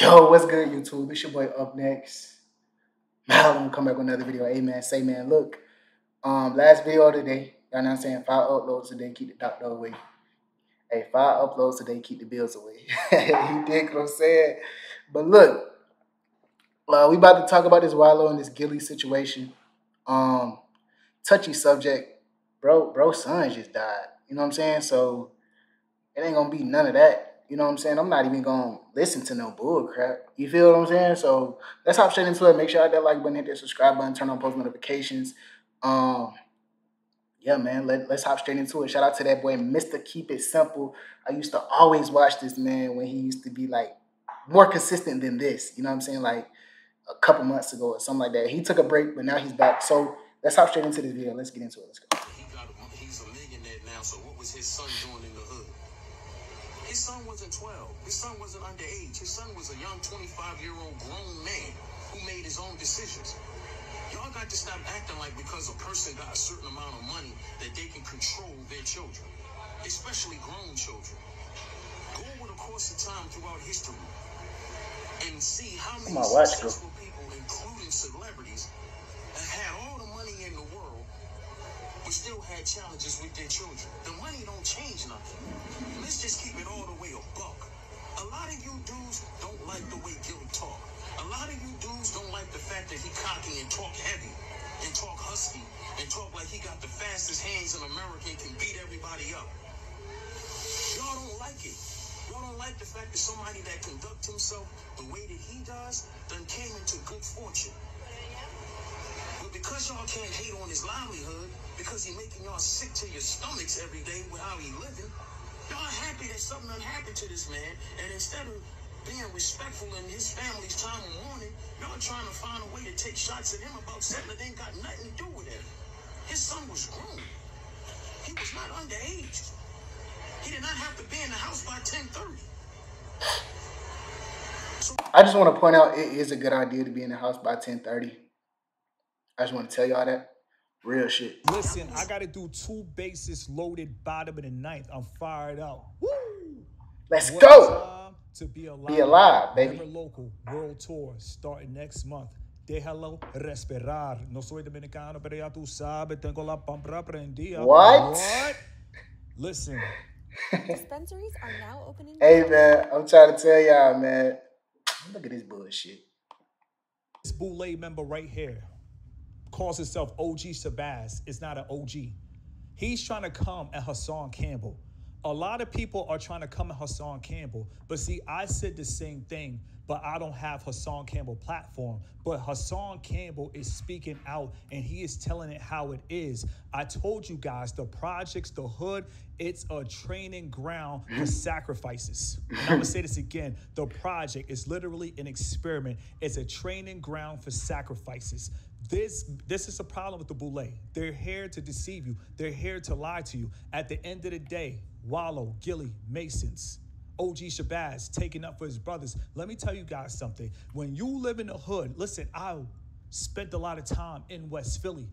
Yo, what's good, YouTube? It's your boy Up Next. I'm gonna come back with another video. Hey man, say man, look. Last video of the day. Y'all know what I'm saying? 5 uploads today, keep the doctor away. Hey, 5 uploads today, keep the bills away. You dig what I'm saying? But look, we about to talk about this Wallo and this Gillie situation. Touchy subject. Bro, son just died. You know what I'm saying? So it ain't gonna be none of that. You know what I'm saying? I'm not even gonna listen to no bull crap. You feel what I'm saying? So let's hop straight into it. Make sure you hit that like button, hit that subscribe button, turn on post notifications. Yeah, man, let's hop straight into it. Shout out to that boy, Mr. Keep It Simple. I used to always watch this man when he used to be like more consistent than this. You know what I'm saying? Like a couple months ago or something like that. He took a break, but now he's back. So let's hop straight into this video. Let's get into it. Let's go. He's a millionaire now, so what was his son doing in the hood? His son wasn't 12. His son wasn't underage. His son was a young 25-year-old grown man who made his own decisions. Y'all got to stop acting like because a person got a certain amount of money that they can control their children, especially grown children. Go over the course of time throughout history and see how many successful people, including celebrities, that had all the money in the world but still had challenges with their children. The money don't change nothing. Let's just keep it all the way a buck. A lot of you dudes don't like the way Gillie talk. A lot of you dudes don't like the fact that he cocky and talk heavy and talk husky and talk like he got the fastest hands in America and can beat everybody up. Y'all don't like it. Y'all don't like the fact that somebody that conducts himself the way that he does done came into good fortune. But because y'all can't hate on his livelihood, because he making y'all sick to your stomachs every day with how he living, y'all happy that something done happened to this man, and instead of being respectful in his family's time of mourning, y'all trying to find a way to take shots at him about something that ain't got nothing to do with him. His son was grown. He was not underage. He did not have to be in the house by 10:30. I just want to point out it is a good idea to be in the house by 10:30. I just want to tell y'all that. Real shit. Listen, I got to do 2 bases loaded bottom of the 9th. I'm fired up. Woo! Let's go. To be alive. Be alive, baby. Never Local World Tour starting next month. Déjalo respirar. No soy dominicano, pero ya tú sabes, tengo la pampra prendida. What? Listen. Dispensaries are now opening. Hey, man, I'm trying to tell y'all, man. Look at this bullshit. This Boulay member right here calls himself OG Shabazz. It's not an OG. He's trying to come at Hassan Campbell. A lot of people are trying to come at Hassan Campbell. But see, I said the same thing, but I don't have Hassan Campbell platform. But Hassan Campbell is speaking out, and he is telling it how it is. I told you guys, the projects, the hood, it's a training ground for sacrifices. And I'm going to say this again. The project is literally an experiment. It's a training ground for sacrifices. This is a problem with the Boulay. They're here to deceive you. They're here to lie to you. At the end of the day, Wallo, Gillie, Masons, OG Shabazz taking up for his brothers. Let me tell you guys something. When you live in the hood, listen, I spent a lot of time in West Philly.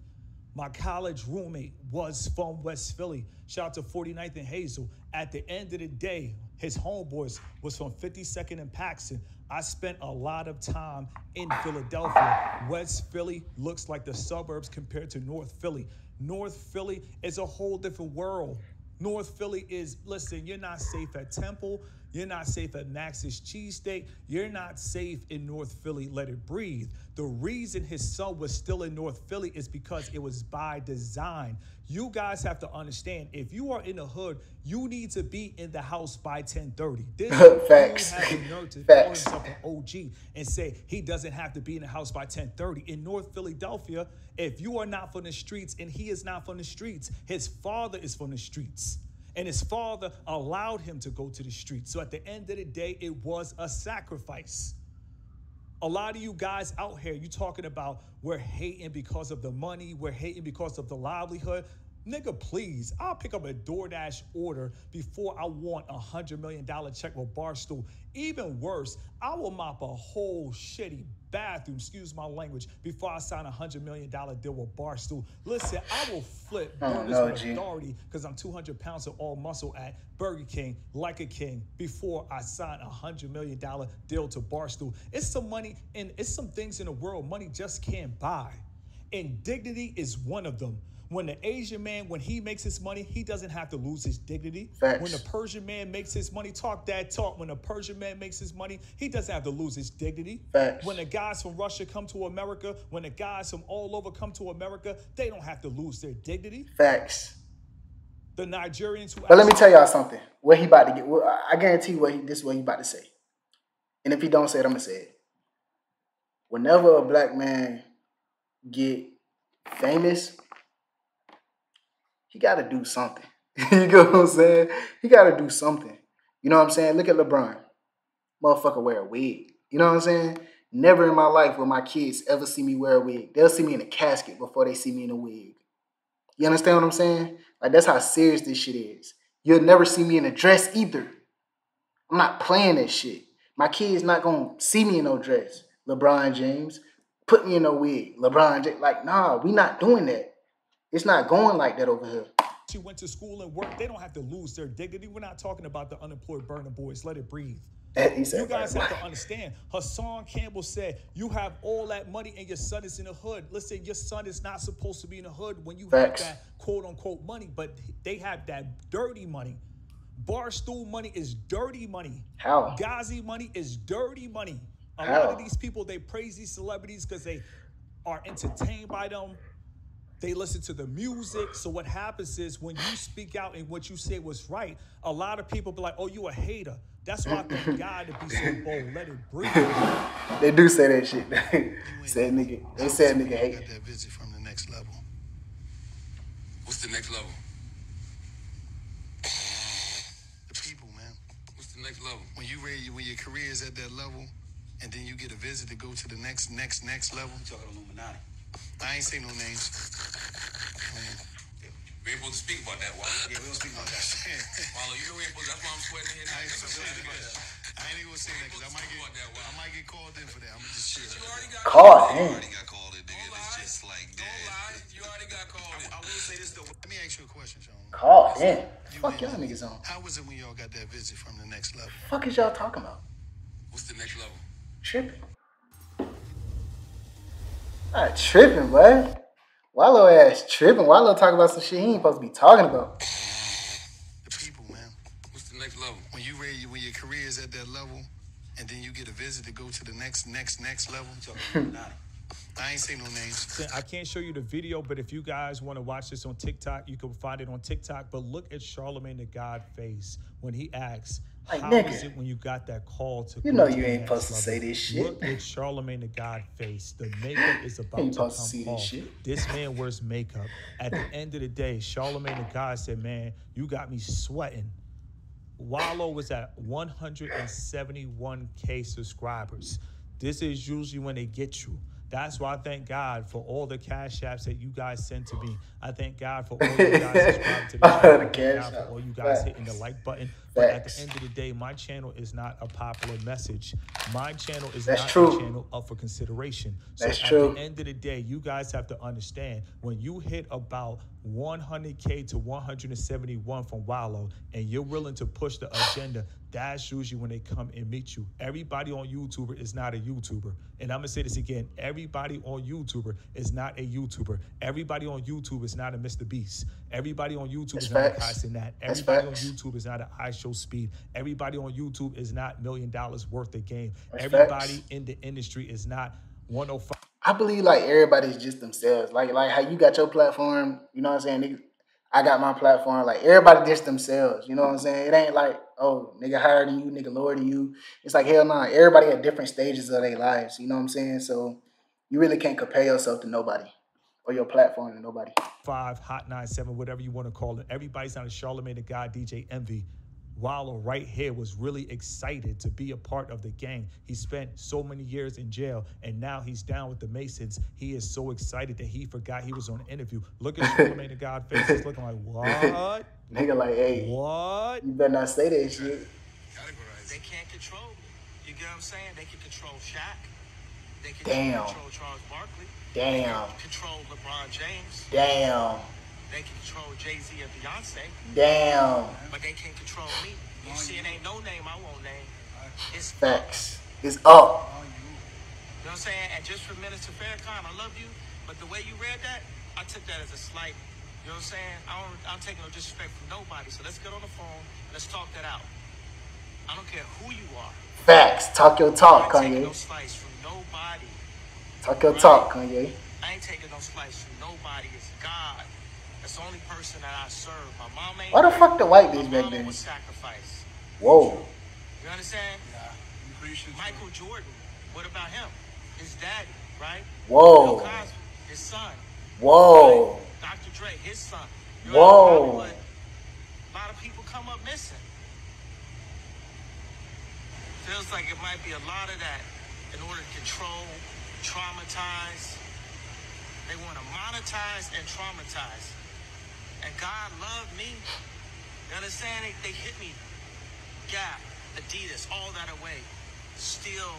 My college roommate was from West Philly. Shout out to 49th and Hazel. At the end of the day, his homeboys was from 52nd and Paxton. I spent a lot of time in Philadelphia. West Philly looks like the suburbs compared to North Philly. North Philly is a whole different world. North Philly is, listen, you're not safe at Temple. You're not safe at Max's Cheesesteak. You're not safe in North Philly. Let it breathe. The reason his son was still in North Philly is because it was by design. You guys have to understand, if you are in the hood, you need to be in the house by 10:30. This Facts. has the nerve to call himself an OG and say he doesn't have to be in the house by 10:30. In North Philadelphia, if you are not from the streets and he is not from the streets, his father is from the streets. And his father allowed him to go to the streets. So at the end of the day, it was a sacrifice. A lot of you guys out here, you talking about we're hating because of the money, we're hating because of the livelihood. Nigga, please. I'll pick up a DoorDash order before I want $100 million check with Barstool. Even worse, I will mop a whole shitty bathroom, excuse my language, before I sign $100 million deal with Barstool. Listen, I will flip burgers no, with G. authority because I'm 200 pounds of all muscle at Burger King like a king before I sign $100 million deal to Barstool. It's some money and it's some things in the world money just can't buy. And dignity is one of them. When the Asian man, when he makes his money, he doesn't have to lose his dignity. Facts. When the Persian man makes his money, talk that talk. When the Persian man makes his money, he doesn't have to lose his dignity. Facts. When the guys from Russia come to America, when the guys from all over come to America, they don't have to lose their dignity. Facts. The Nigerians who... But let me tell y'all something. What he about to get, I guarantee you this is what he about to say. And if he don't say it, I'm going to say it. Whenever a black man get famous, he got to do something. You know what I'm saying? He got to do something. You know what I'm saying? Look at LeBron. Motherfucker wear a wig. You know what I'm saying? Never in my life will my kids ever see me wear a wig. They'll see me in a casket before they see me in a wig. You understand what I'm saying? Like, that's how serious this shit is. You'll never see me in a dress either. I'm not playing that shit. My kid's not going to see me in no dress. LeBron James, put me in a wig. LeBron James, like, nah, we not doing that. It's not going like that over here. She went to school and worked. They don't have to lose their dignity. We're not talking about the unemployed Burner Boys. Let it breathe. You guys have to understand. Hassan Campbell said, you have all that money and your son is in the hood. Listen, your son is not supposed to be in the hood when you have that quote-unquote money, but they have that dirty money. Barstool money is dirty money. How? Ghazi money is dirty money. A lot of these people, they praise these celebrities because they are entertained by them. They listen to the music. So what happens is when you speak out and what you say was right, a lot of people be like, oh, you a hater. That's why I thank God to be so bold. Let it breathe. They do say that shit. Said nigga. They said nigga hate. Got that visit from the next level. What's the next level? The people, man. What's the next level? When you ready, when your career is at that level, and then you get a visit to go to the next level. You talking Illuminati? I ain't say no names. We ain't supposed to speak about that, Wallo. Yeah, we don't speak about that. Wallo, you know we ain't supposed to, that's why I'm sweating here. I ain't even gonna say that because I might get called in for that. I'm just shit. You already got called in. You already got called in, nigga. It's just like that. Don't lie. You already got called in. I will say this though. Let me ask you a question, Sean. Called in? Fuck y'all niggas on. How was it when y'all got that visit from the next level? Fuck is y'all talking about? What's the next level? Tripping. Not tripping, boy. Wallo ass tripping. Wallo talking about some shit he ain't supposed to be talking about. The people, man. What's the next level? When you ready, when your career is at that level, and then you get a visit to go to the next level. I ain't say no names. I can't show you the video, but if you guys want to watch this on TikTok, you can find it on TikTok. But look at Charlemagne the God face when he asks, like, how nigga, is it when you got that call to you know you ain't supposed to say this shit. Look at Charlemagne the God face. The makeup is about to come off. This man wears makeup. At the end of the day, Charlemagne the God said, man, you got me sweating. Wallo was at 171K subscribers. This is usually when they get you. That's why I thank God for all the cash apps that you guys send to me. I thank God for all you guys subscribing to the channel. I thank God for all you guys hitting the like button. But at the end of the day, my channel is not a popular message. My channel is not a channel up for consideration. So at the end of the day, you guys have to understand, when you hit about 100K to 171 from Wallo, and you're willing to push the agenda, that's usually when they come and meet you. Everybody on YouTuber is not a YouTuber. And I'm going to say this again. Everybody on YouTuber is not a YouTuber. Everybody on YouTube is not a Mr. Beast. Everybody on YouTube is not a Kai Cenat. Everybody on YouTube is not an iShow Speed. Everybody on YouTube is not $1 million worth of game. Everybody in the industry is not 105. I believe like everybody's just themselves. Like how you got your platform, you know what I'm saying? Nigga, I got my platform. Like everybody just themselves. You know what I'm saying? It ain't like, oh, nigga higher than you, nigga lower than you. It's like, hell nah. Everybody at different stages of their lives. You know what I'm saying? So you really can't compare yourself to nobody or your platform to nobody. 5, Hot 97, whatever you want to call it. Everybody's not a Charlemagne the God, DJ Envy. Wallo right here was really excited to be a part of the gang. He spent so many years in jail, and now he's down with the Masons. He is so excited that he forgot he was on an interview. Look at Charlamagne the God face. He's looking like, what? Nigga like, hey, what? You better not say that shit. They can't control me. You get what I'm saying? They can control Shaq. They can control Charles Barkley. Damn. They can control LeBron James. Damn. They can control Jay-Z and Beyonce. Damn. But they can't control me. You see, it ain't no name I won't name. It's facts. It's up. You know what I'm saying? And just for Minister Farrakhan, I love you. But the way you read that, I took that as a slight. You know what I'm saying? I'm taking no disrespect from nobody. So let's get on the phone. Let's talk that out. I don't care who you are. Facts. Talk your talk, I ain't taking Kanye. no slice from nobody. Talk your talk, Kanye. I ain't taking no slice from nobody. It's God. That's the only person that I serve. My mom ain't. Why the fuck the white bitch my back mama then? was sacrificed. Whoa. You understand? Yeah. Michael Jordan. What about him? His daddy, right? Whoa. Bill Cosby, his son. Whoa. Right? Dr. Dre, his son. You Whoa. a lot of people come up missing. Feels like it might be a lot of that in order to control, traumatize. They want to monetize and traumatize. And God loved me. You understand? They hit me. Gap, Adidas, all that away. Still.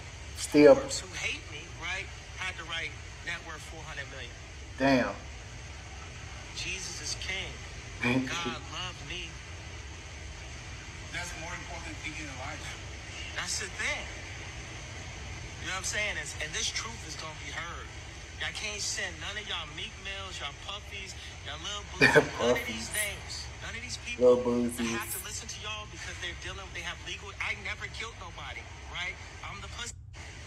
Who hate me, right? Had to write net worth 400 million. Damn. Jesus is king. God loved me. That's more important thing in life. That's the thing. You know what I'm saying? And this truth is going to be heard. Y'all can't send none of y'all Meek Mills, y'all Puffies, y'all Lil Boozies, none of these names. None of these people have to listen to y'all because they have legal. I never killed nobody, right? I'm the pussy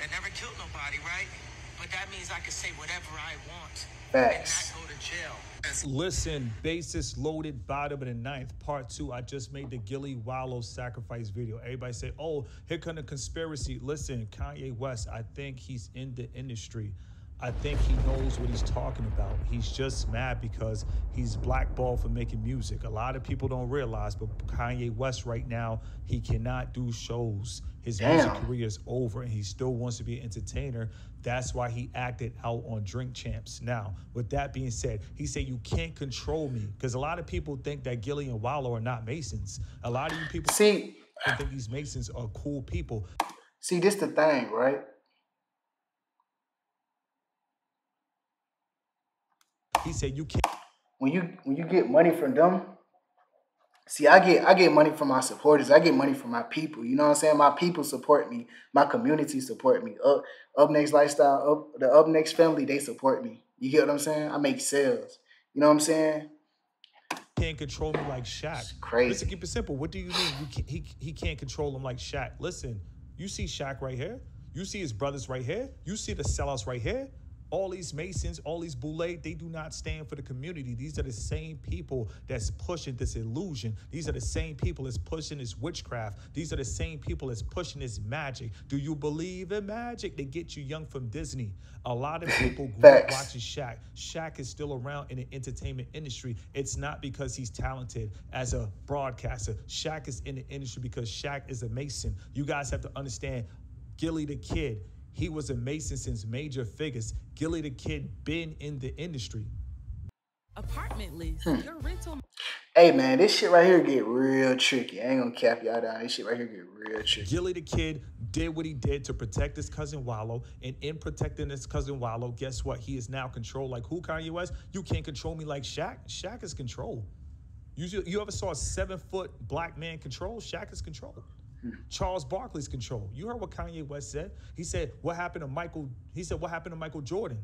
that never killed nobody, right? But that means I can say whatever I want and not go to jail. Listen, basis loaded, bottom of the ninth, part 2. I just made the Gillie Wallo sacrifice video. Everybody say, oh, here come the conspiracy. Listen, Kanye West, I think he's in the industry. I think he knows what he's talking about. He's just mad because he's blackballed for making music. A lot of people don't realize, but Kanye West right now, he cannot do shows. His music career is over and he still wants to be an entertainer. That's why he acted out on Drink Champs. Now, with that being said, he said, you can't control me. Because a lot of people think that Gillie and Wallo are not Masons. A lot of you people think these Masons are cool people. See, this the thing, right? He said, you can't. When you get money from them, see, I get money from my supporters. I get money from my people. You know what I'm saying? My people support me. My community support me. Up Next Lifestyle, the Up Next family, they support me. You get what I'm saying? I make sales. You know what I'm saying? Can't control me like Shaq. It's crazy. Listen, keep it simple. What do you mean he can't control him like Shaq? Listen, you see Shaq right here. You see his brothers right here. You see the sellouts right here. All these Masons, all these Boulay, they do not stand for the community. These are the same people that's pushing this illusion. These are the same people that's pushing this witchcraft. These are the same people that's pushing this magic. Do you believe in magic? They get you young from Disney. A lot of people grew up watching Shaq. Shaq is still around in the entertainment industry. It's not because he's talented as a broadcaster. Shaq is in the industry because Shaq is a Mason. You guys have to understand, Gillie the Kid, he was a Mason since Major Figures. Gillie the Kid been in the industry. Apartment list. Your rental. Hey man, this shit right here get real tricky. I ain't gonna cap y'all down. This shit right here get real tricky. Gillie the Kid did what he did to protect his cousin Wallo, and in protecting his cousin Wallo, guess what? He is now controlled. Like who, Kanye West? You can't control me like Shaq. Shaq is controlled. You ever saw a 7-foot black man control? Shaq is controlled. Charles Barkley's control. You heard what Kanye West said. He said, what happened to Michael? He said, what happened to Michael Jordan?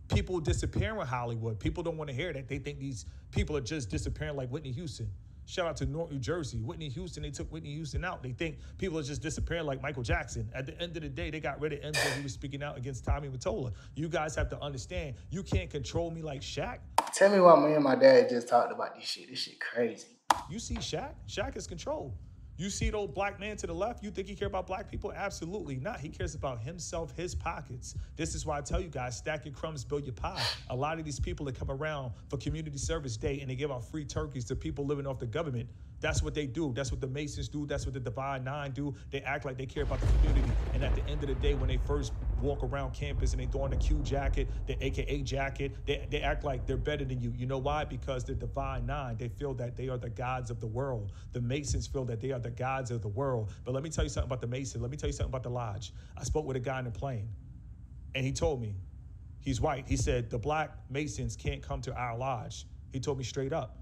People disappearing in Hollywood. People don't want to hear that. They think these people are just disappearing like Whitney Houston. Shout out to North New Jersey. Whitney Houston, they took Whitney Houston out. They think people are just disappearing like Michael Jackson. At the end of the day, they got rid of MJ. He was speaking out against Tommy Mottola. You guys have to understand, you can't control me like Shaq. Tell me why me and my dad just talked about this shit. This shit crazy. You see Shaq? Shaq is controlled. You see the old black man to the left, you think he care about black people? Absolutely not. He cares about himself, his pockets. This is why I tell you guys, stack your crumbs, build your pie. A lot of these people that come around for Community Service Day and they give out free turkeys to people living off the government, That's what they do. That's what the Masons do. That's what the Divine Nine do. They act like they care about the community. And at the end of the day, when they first walk around campus and they throw on the Q jacket, the AKA jacket, they act like they're better than you. You know why? Because the Divine Nine, they feel that they are the gods of the world. The Masons feel that they are the gods of the world. But let me tell you something about the Mason. Let me tell you something about the Lodge. I spoke with a guy in the plane, and he told me, he's white. He said, the black Masons can't come to our lodge. He told me straight up.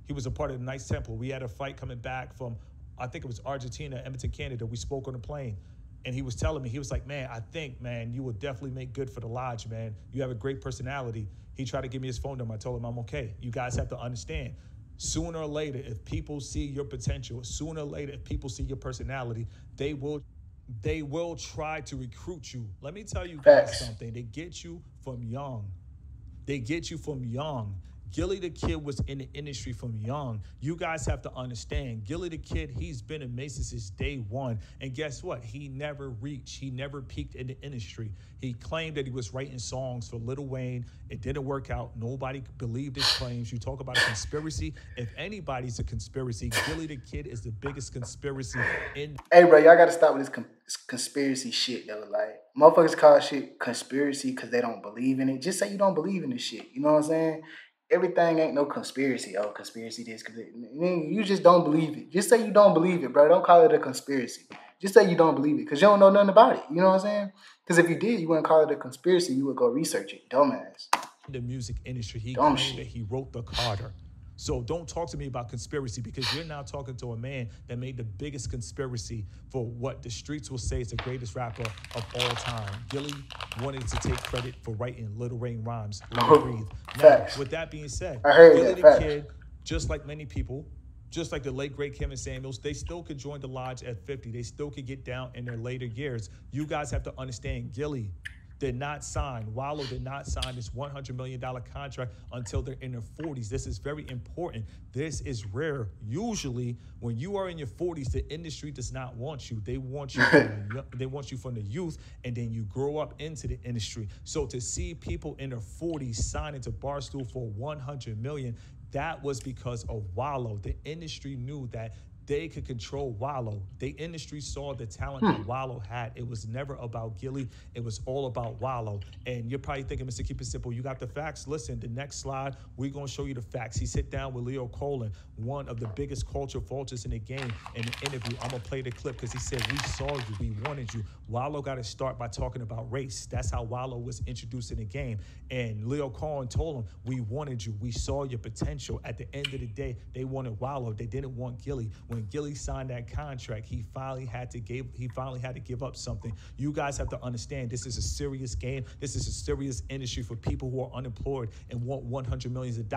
He was a part of the Knights Templar. We had a fight coming back from, I think it was Argentina, Edmonton, Canada. We spoke on the plane. And he was telling me, he was like, man, I think, man, you will definitely make good for the lodge, man. You have a great personality. He tried to give me his phone number. I told him I'm okay. You guys have to understand. Sooner or later, if people see your potential, sooner or later, if people see your personality, they will try to recruit you. Let me tell you guys something. They get you from young. They get you from young. Gillie the Kid was in the industry from young. You guys have to understand, Gillie the Kid, he's been in Mason since day one. And guess what? He never reached. He never peaked in the industry. He claimed that he was writing songs for Lil Wayne. It didn't work out. Nobody believed his claims. You talk about a conspiracy. If anybody's a conspiracy, Gillie the Kid is the biggest conspiracy in... Hey, bro, y'all got to stop with this conspiracy shit, though. Like, motherfuckers call shit conspiracy because they don't believe in it. Just say you don't believe in this shit. You know what I'm saying? Everything ain't no conspiracy. Oh, conspiracy this. You just don't believe it. Just say you don't believe it, bro. Don't call it a conspiracy. Just say you don't believe it because you don't know nothing about it. You know what I'm saying? Because if you did, you wouldn't call it a conspiracy. You would go research it. Dumbass. The music industry, he claimed that he wrote the Carter. So don't talk to me about conspiracy because you're now talking to a man that made the biggest conspiracy for what the streets will say is the greatest rapper of all time. Gillie wanted to take credit for writing Little Rain rhymes, Let It Breathe. Now, with that being said, Gillie the Kid, just like many people, just like the late, great Kevin Samuels, they still could join the lodge at 50. They still could get down in their later years. You guys have to understand, Gillie did not sign, Wallo did not sign this $100 million contract until they're in their 40s. This is very important. This is rare. Usually, when you are in your 40s, the industry does not want you. They want you from the youth, and then you grow up into the industry. So to see people in their 40s signing to Barstool for $100 million, that was because of Wallo. The industry knew that they could control Wallo. The industry saw the talent that Wallo had. It was never about Gillie. It was all about Wallo. And you're probably thinking, Mr. Keep It Simple, you got the facts? Listen, the next slide, we're going to show you the facts. He sat down with Leo Colin, one of the biggest culture vultures in the game. In the interview, I'm going to play the clip because he said, we saw you, we wanted you. Wallo got to start by talking about race. That's how Wallo was introduced in the game. And Leo Colin told him, we wanted you. We saw your potential. At the end of the day, they wanted Wallo. They didn't want Gillie. When Gillie signed that contract, he finally had to give up something. You guys have to understand, this is a serious game. This is a serious industry for people who are unemployed and want $100 million.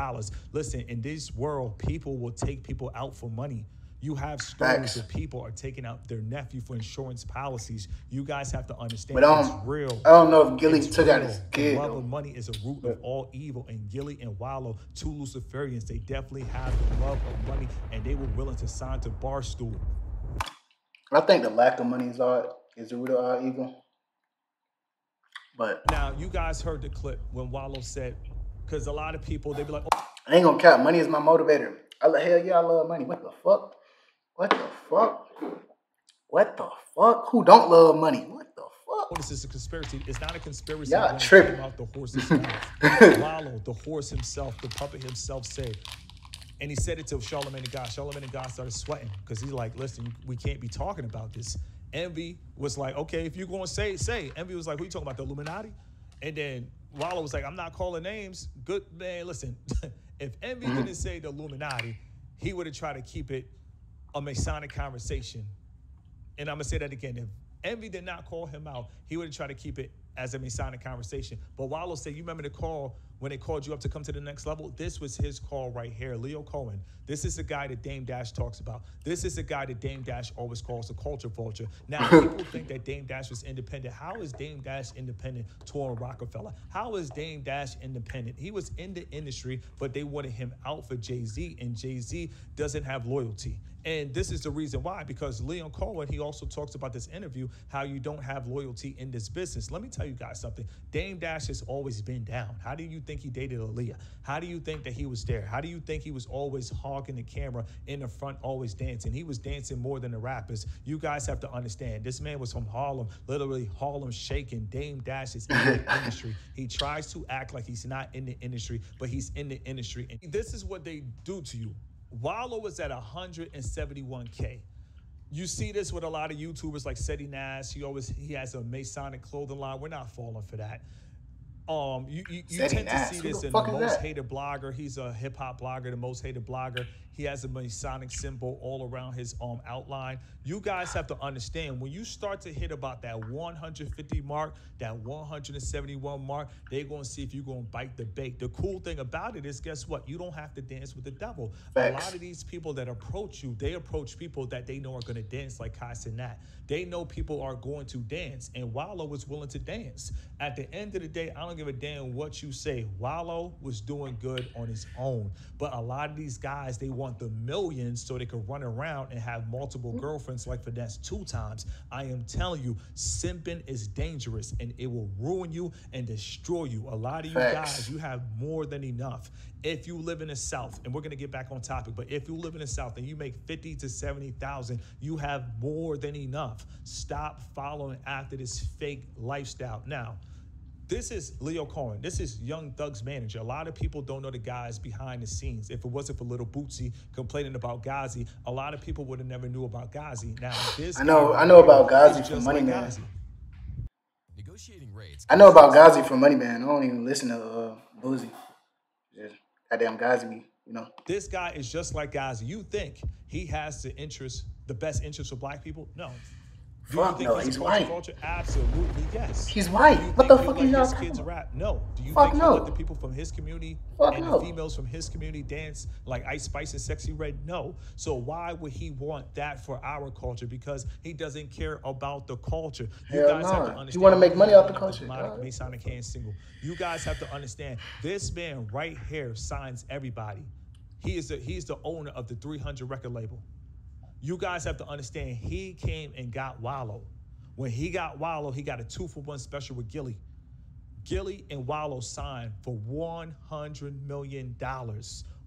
Listen, in this world, people will take people out for money. You have stories where people are taking out their nephew for insurance policies. You guys have to understand it's real. I don't know if Gillie took out his kid. The love of money is a root of all evil. And Gillie and Wallo, two Luciferians, they definitely have the love of money, and they were willing to sign to Barstool. I think the lack of money is the root of all evil. But now, you guys heard the clip when Wallo said, because a lot of people, they be like, oh, I ain't gonna count. Money is my motivator. Hell yeah, I love money. What the fuck? What the fuck? What the fuck? Who don't love money? What the fuck? This is a conspiracy. It's not a conspiracy. Y'all tripping. Out the horse's mouth. Wallo, the horse himself, the puppet himself said, and he said it to Charlemagne the God. Charlemagne the God started sweating because he's like, listen, we can't be talking about this. Envy was like, okay, if you're going to say. Envy was like, who you talking about, the Illuminati? And then Wallo was like, I'm not calling names. Good, man, listen. If Envy didn't say the Illuminati, he would have tried to keep it a Masonic conversation. And I'm going to say that again. If Envy did not call him out, he would have tried to keep it as a Masonic conversation. But Wallo said, you remember the call when they called you up to come to the next level? This was his call right here. Leo Cohen. This is the guy that Dame Dash talks about. This is the guy that Dame Dash always calls the culture vulture. Now, people think that Dame Dash was independent. How is Dame Dash independent? Touring Rockefeller. How is Dame Dash independent? He was in the industry, but they wanted him out for Jay-Z, and Jay-Z doesn't have loyalty. And this is the reason why, because Leon Cohen, he also talks about this interview, how you don't have loyalty in this business. Let me tell you guys something. Dame Dash has always been down. How do you think he dated Aaliyah? How do you think that he was there? How do you think he was always hogging the camera in the front, always dancing? He was dancing more than the rappers. You guys have to understand, this man was from Harlem, literally Harlem shaking. Dame Dash is in the industry. He tries to act like he's not in the industry, but he's in the industry. And this is what they do to you. Wallo was at 171K. You see this with a lot of YouTubers like Seti Nash. He has a Masonic clothing line. We're not falling for that. You tend to see this in the most hated blogger. He's a hip hop blogger, the most hated blogger. He has a Masonic symbol all around his outline. You guys have to understand, when you start to hit about that 150 mark, that 171 mark, they're going to see if you're going to bite the bait. The cool thing about it is, guess what? You don't have to dance with the devil. Facts. A lot of these people that approach you, they approach people that they know are going to dance like Kai Cenat. They know people are going to dance, and Wallo was willing to dance. At the end of the day, I don't give a damn what you say. Wallo was doing good on his own. But a lot of these guys, they want the millions so they could run around and have multiple girlfriends like Finesse 2 times. I am telling you, simping is dangerous, and it will ruin you and destroy you. A lot of you guys, you have more than enough. If you live in the South, and we're going to get back on topic, but if you live in the South and you make 50 to 70,000, you have more than enough. Stop following after this fake lifestyle. Now, this is Leo Cohen. This is Young Thug's manager. A lot of people don't know the guys behind the scenes. If it wasn't for Little Bootsy complaining about Ghazi, a lot of people would have never knew about Ghazi. Now, this I know about Ghazi from Money Man. Negotiating rates. I know about Ghazi from Money Man. I don't even listen to Boozy. Just goddamn Ghazi, you know. This guy is just like Ghazi. You think he has the best interest for black people? No. Fuck no, he's white. Culture? Absolutely, yes. He's white. What the fuck is y'all talking about? Rap? No. Do you fuck think no. He let the people from his community the females from his community dance like Ice Spice and Sexy Red? No. So why would he want that for our culture? Because he doesn't care about the culture. You guys have to understand. You want to make money off the culture? Masonic hand single. You guys have to understand. This man right here signs everybody. He's the owner of the 300 record label. You guys have to understand, he came and got Wallo. When he got Wallo, he got a 2-for-1 special with Gillie. Gillie and Wallo signed for $100 million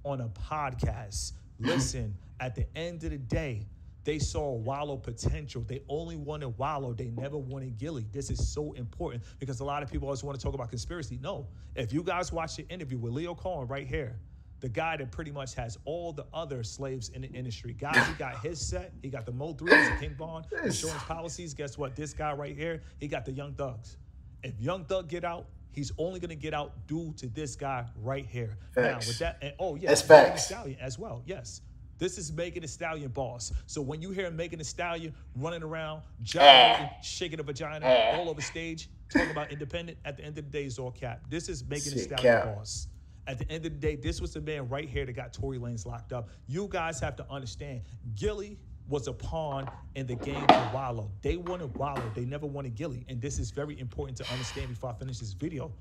on a podcast. Listen, at the end of the day, they saw Wallo potential. They only wanted Wallo. They never wanted Gillie. This is so important because a lot of people always want to talk about conspiracy. No, if you guys watch the interview with Leo Cohen right here, the guy that pretty much has all the other slaves in the industry. Guys, he got his set. He got the Mo 3s, the King Von, insurance policies. Guess what? This guy right here, he got the Young Thugs. If Young Thug get out, he's only going to get out due to this guy right here. Facts. Now, with that, and that's facts. Stallion as well, yes. This is Megan Thee Stallion boss. So when you hear Megan Thee Stallion running around, gyrating, shaking a vagina all over stage, talking about independent, at the end of the day, it's all cap. This is Megan Thee Stallion boss. At the end of the day, this was the man right here that got Tory Lanez locked up. You guys have to understand, Gillie was a pawn in the game for Wallo. They wanted Wallo. They never wanted Gillie. And this is very important to understand before I finish this video.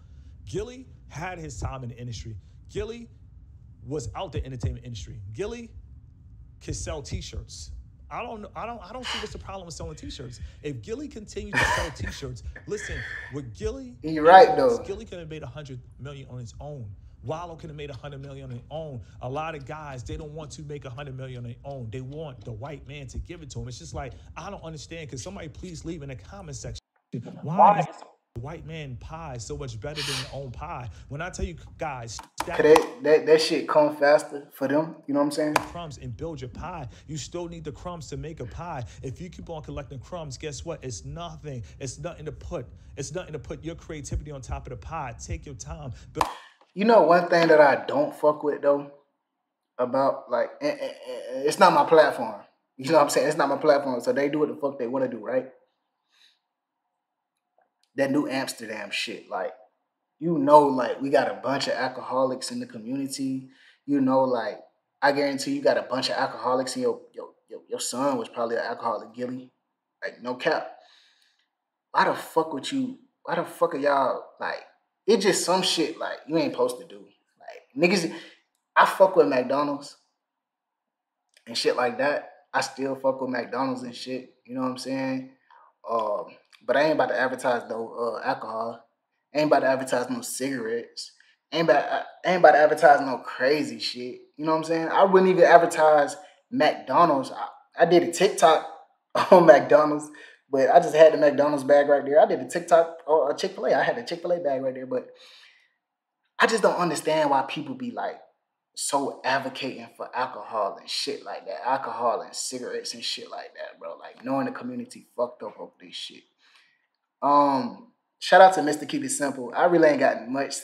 Gillie had his time in the industry. Gillie was out the entertainment industry. Gillie could sell T-shirts. I don't see what's the problem with selling T-shirts. If Gillie continued to sell T-shirts, listen, with Gillie, you're right though. Gillie could have made $100 million on his own. Wallo could have made $100 million on their own. A lot of guys, they don't want to make $100 million on their own. They want the white man to give it to them. It's just like, I don't understand. Can somebody please leave in the comment section? Why is the white man pie so much better than your own pie? When I tell you guys, that shit come faster for them. You know what I'm saying? Crumbs and build your pie. You still need the crumbs to make a pie. If you keep on collecting crumbs, guess what? It's nothing. It's nothing to put. It's nothing to put your creativity on top of the pie. Take your time. You know one thing that I don't fuck with though, about like, it's not my platform. You know what I'm saying? It's not my platform, so they do what the fuck they want to do, right? That New Amsterdam shit, like, you know, like, we got a bunch of alcoholics in the community. You know, like, I guarantee you got a bunch of alcoholics, and your son was probably an alcoholic, Gillie. Like, no cap. Why the fuck would you? Why the fuck are y'all like? It's just some shit like you ain't supposed to do. Like niggas, I fuck with McDonald's and shit like that. I still fuck with McDonald's and shit. You know what I'm saying? But I ain't about to advertise no alcohol. I ain't about to advertise no cigarettes. I ain't about to advertise no crazy shit. You know what I'm saying? I wouldn't even advertise McDonald's. I did a TikTok on McDonald's, but I just had the McDonald's bag right there. I did a TikTok or a Chick-fil-A. I had the Chick-fil-A bag right there, but I just don't understand why people be like so advocating for alcohol and shit like that. Alcohol and cigarettes and shit like that, bro. Like knowing the community fucked up over this shit. Shout out to Mr. Keep It Simple. I really ain't got much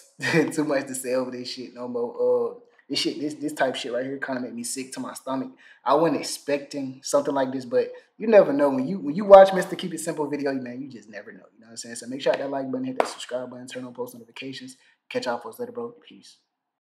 too much to say over this shit no more. This type shit right here kind of made me sick to my stomach. I wasn't expecting something like this, but you never know when you watch Mr. Keep It Simple video, man. You just never know. You know what I'm saying? So make sure that like button, hit that subscribe button, turn on post notifications. Catch y'all for us later, bro. Peace.